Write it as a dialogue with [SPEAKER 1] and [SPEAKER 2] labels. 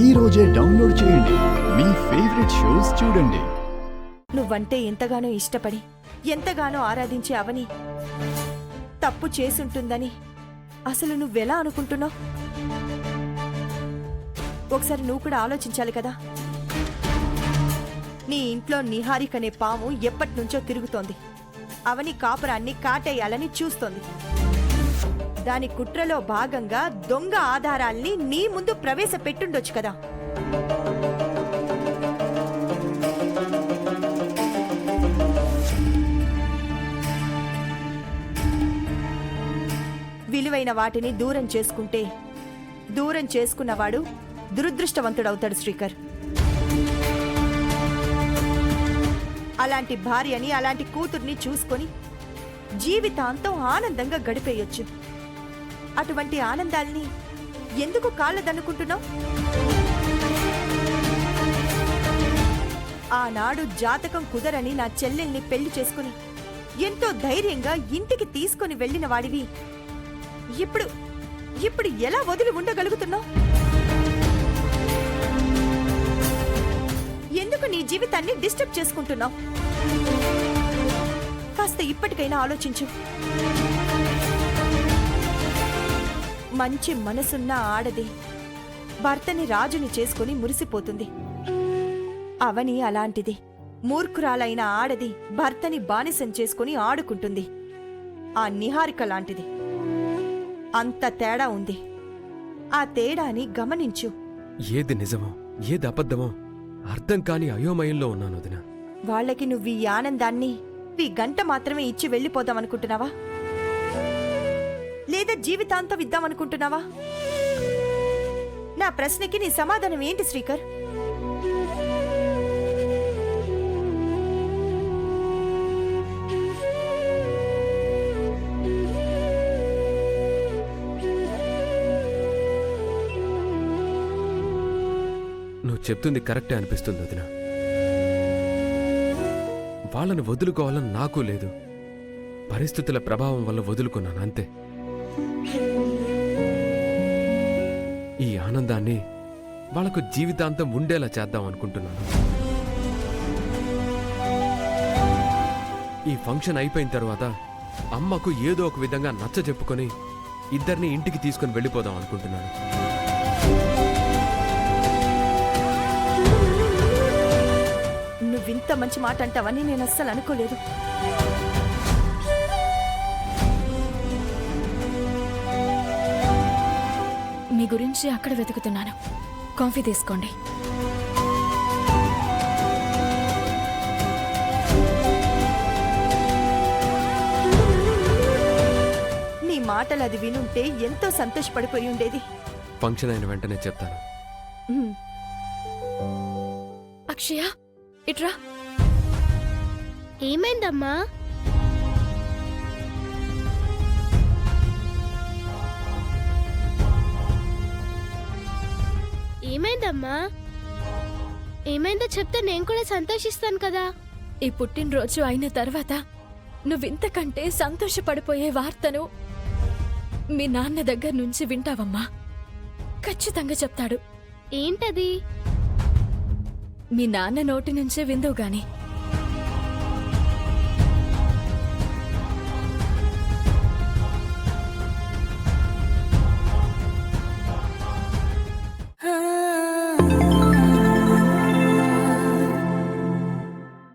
[SPEAKER 1] ఈ రోజే డౌన్లోడ్ చేయండి. మీ ఫేవరెట్ షోస్ చూడండి.
[SPEAKER 2] నువ్వంటే ఎంతగానో ఇష్టపడి ఎంతగానో ఆరాధించే అవని తప్పు చేసుంటుందని అసలు నువ్వెలా అనుకుంటున్నావు? ఒకసారి నువ్వు కూడా ఆలోచించాలి కదా. నీ ఇంట్లో నిహారిక అనే పాము ఎప్పటినుంచో తిరుగుతోంది. అవని కాపురాన్ని కాటేయాలని చూస్తోంది. దాని కుట్రలో భాగంగా దొంగ ఆధారాల్ని నీ ముందు ప్రవేశపెట్టుండొచ్చు కదా. విలువైన వాటిని దూరం చేసుకుంటే దూరం చేసుకున్నవాడు దురదృష్టవంతుడవుతాడు శ్రీకర్. అలాంటి భార్యని అలాంటి కూతుర్ని చూసుకొని జీవితాంతం ఆనందంగా గడిపేయొచ్చు. అటువంటి ఆనందాల్ని ఎందుకు కాళ్ళదన్నుకుంటున్నావు? ఆనాడు జాతకం కుదరని నా చెల్లెల్ని పెళ్లి చేసుకుని ఎంతో ధైర్యంగా ఇంటికి తీసుకుని వెళ్లిన వాడివి ఇప్పుడు ఎలా వదిలి ఉండగలుగుతున్నావు? ఎందుకు నీ జీవితాన్ని డిస్టర్బ్ చేసుకుంటున్నావు? కాస్త ఇప్పటికైనా ఆలోచించు. మంచి మనసున్న ఆడది భర్తని రాజుని చేసుకుని మురిసిపోతుంది. అవని అలాంటిది. మూర్ఖురాలైన ఆడది భర్తని బానిసం చేసుకుని ఆడుకుంటుంది. ఆ నిహారిక లాంటిది. అంత తేడా ఉంది. ఆ తేడాని గమనించు.
[SPEAKER 3] ఏది నిజమో ఏది అబద్ధమో అర్థం కాని అయోమయంలో ఉన్నాను వదినా.
[SPEAKER 2] వాళ్ళకి నువ్వు ఈ ఆనందాన్ని ఈ గంట మాత్రమే ఇచ్చి వెళ్ళిపోదామనుకుంటున్నావా? లేదా జీవితాంతం ఇద్దామనుకుంటున్నావా? నా ప్రశ్నకి నీ సమాధానం ఏంటి శ్రీకర్?
[SPEAKER 3] నువ్వు చెప్తుంది కరెక్టే అనిపిస్తుంది వదినా. వాళ్ళని వదులుకోవాలని నాకు లేదు. పరిస్థితుల ప్రభావం వల్ల వదులుకున్నాను అంతే. ఈ ఆనందాన్ని వాళ్లకు జీవితాంతం ఉండేలా చేద్దాం అనుకుంటున్నాను. ఈ ఫంక్షన్ అయిపోయిన తర్వాత అమ్మకు ఏదో ఒక విధంగా నచ్చ చెప్పుకొని ఇద్దరిని ఇంటికి తీసుకుని వెళ్ళిపోదాం అనుకుంటున్నాను.
[SPEAKER 2] నువ్వింత మంచి మాట అంటావని నేను అస్సలు అనుకోలేదు.
[SPEAKER 4] మీ గురించి అక్కడ వెతుకుతున్నాను. కాఫీ తీసుకోండి.
[SPEAKER 2] నీ మాటలు అది వినుంటే ఎంతో సంతోషపడిపోయి ఉండేది.
[SPEAKER 3] ఫంక్షన్ అయిన వెంటనే చెప్తాను.
[SPEAKER 4] అక్షయ, ఇట్రా.
[SPEAKER 5] ఏమైందమ్మా? ఏమైందమ్మా? ఏమైందో చెప్తే నేను కూడా సంతోషిస్తాను కదా.
[SPEAKER 4] ఈ పుట్టినరోజు అయిన తర్వాత నువ్వింతకంటే సంతోషపడిపోయే వార్తను మీ నాన్న దగ్గర నుంచి వింటావమ్మా. ఖచ్చితంగా చెప్తాడు.
[SPEAKER 5] ఏంటది?
[SPEAKER 4] మీ నాన్న నోటి నుంచే విందువు గాని